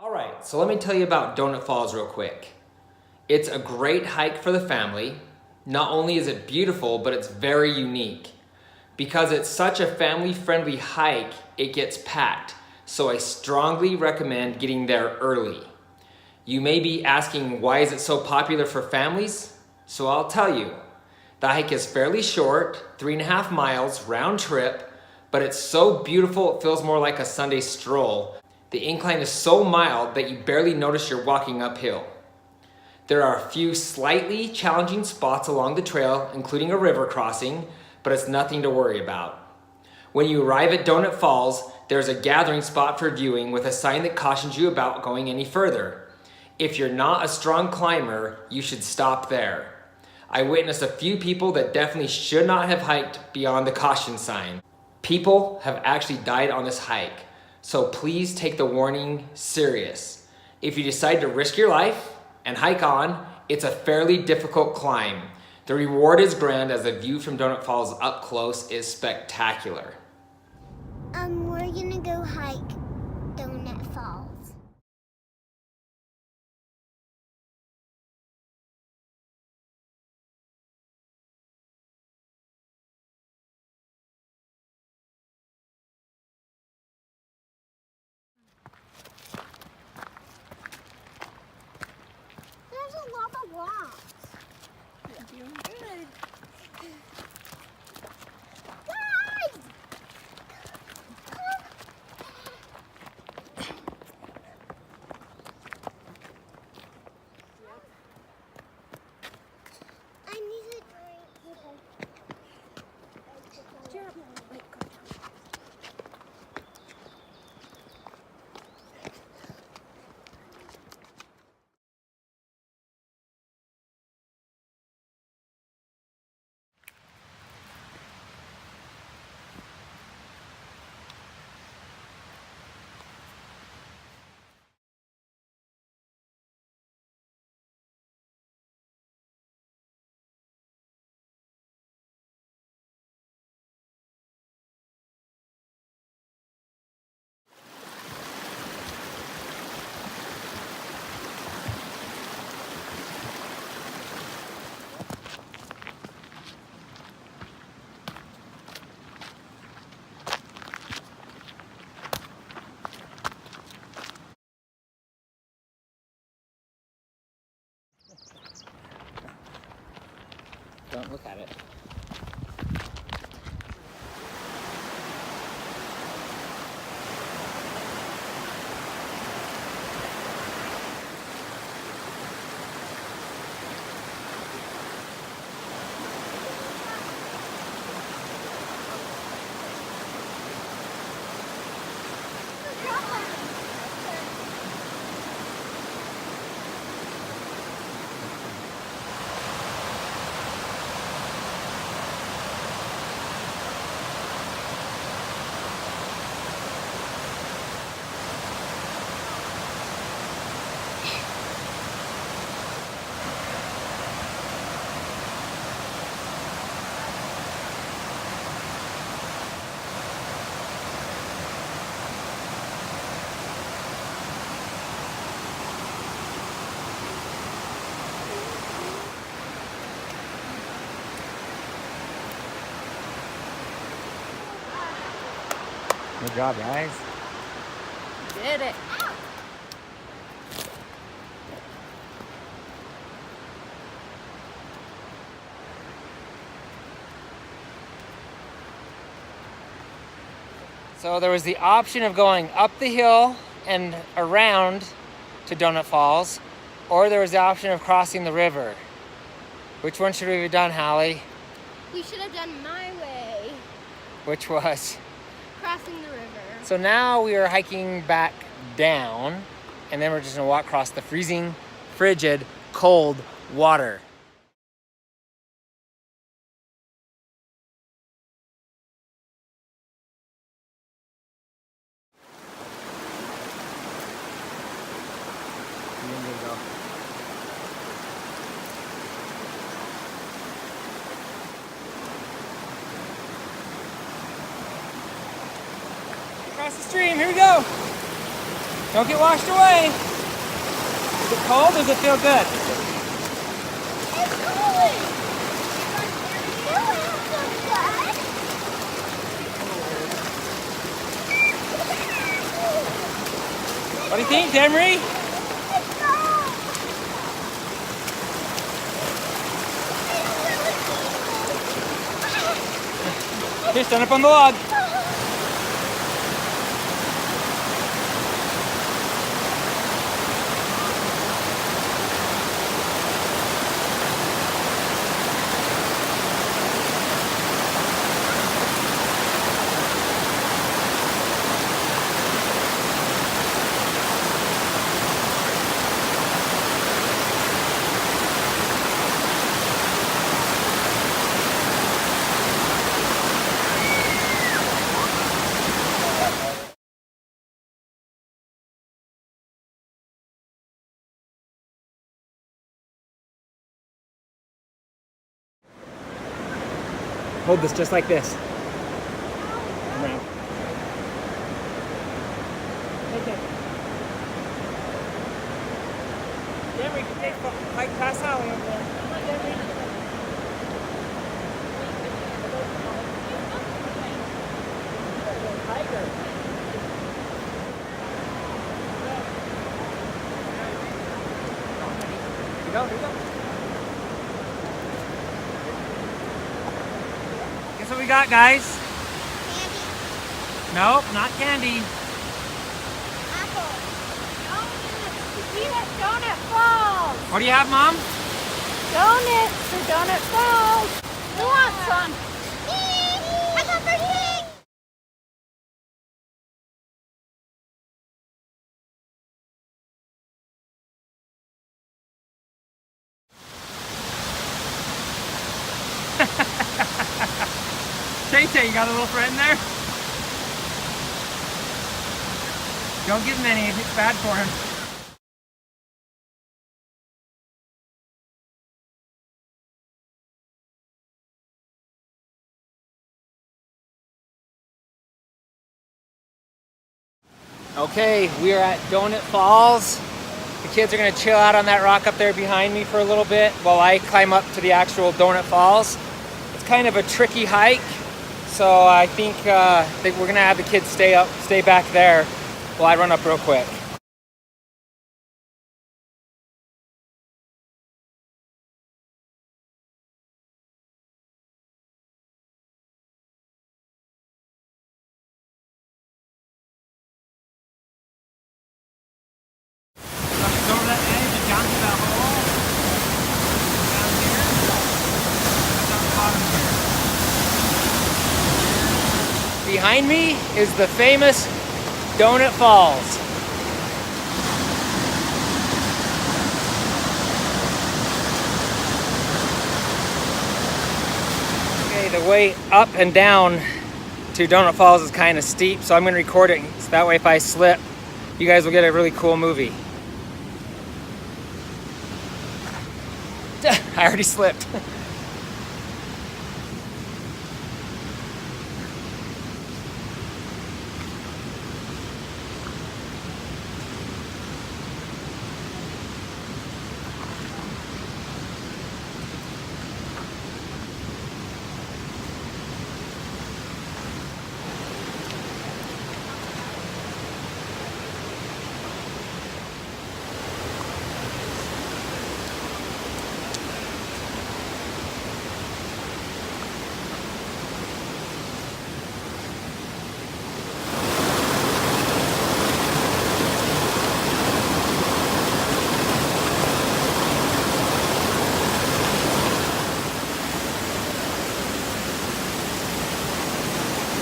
Alright, so let me tell you about Donut Falls real quick. It's a great hike for the family. Not only is it beautiful, but it's very unique. Because it's such a family-friendly hike, it gets packed. So I strongly recommend getting there early. You may be asking, why is it so popular for families? So I'll tell you. The hike is fairly short, 3.5 miles, round trip, but it's so beautiful it feels more like a Sunday stroll. The incline is so mild that you barely notice you're walking uphill. There are a few slightly challenging spots along the trail, including a river crossing, but it's nothing to worry about. When you arrive at Donut Falls, there's a gathering spot for viewing with a sign that cautions you about going any further. If you're not a strong climber, you should stop there. I witnessed a few people that definitely should not have hiked beyond the caution sign. People have actually died on this hike, so please take the warning serious. If you decide to risk your life and hike on, it's a fairly difficult climb. The reward is grand as the view from Donut Falls up close is spectacular. We're gonna go hike Donut Falls. There's a lot of rocks. You're doing good. Guys! I need a drink. Don't look at it. Good job, guys. Did it. So there was the option of going up the hill and around to Donut Falls, or there was the option of crossing the river. Which one should we have done, Hallie? We should have done my way. Which was? Crossing the river. So now we are hiking back down, and then we're just gonna walk across the freezing, frigid, cold water. Across the stream, here we go. Don't get washed away. Is it cold or does it feel good? It's cold. What do you think, Demery? It's cold. Here, stand up on the log. Hold this just like this. Around. Okay. Demery, you can take hike past Holly over there. Come on, Demery. Tiger. Here you go, here you go. Guess what we got, guys? Candy. Nope, not candy. Apple. Donut Falls. What do you have, Mom? Donuts for Donut Falls. Who wants some? I got 13. Tay-Tay, you got a little friend there? Don't give him any, it's bad for him. Okay, we are at Donut Falls. The kids are gonna chill out on that rock up there behind me for a little bit while I climb up to the actual Donut Falls. It's kind of a tricky hike, so I think we're gonna have the kids stay back there while I run up real quick. Over that edge and down to that hole. Down here. Down the bottom here. Behind me is the famous Donut Falls. Okay, the way up and down to Donut Falls is kind of steep, so I'm going to record it so that way if I slip, you guys will get a really cool movie. I already slipped.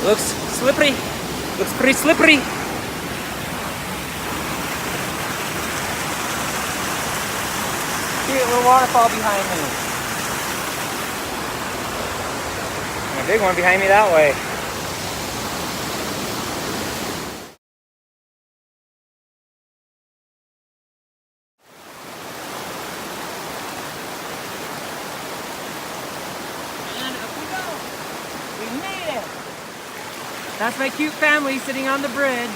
Looks slippery. Looks pretty slippery. Cute little waterfall behind me. And a big one behind me that way. And up we go. We made it. That's my cute family sitting on the bridge.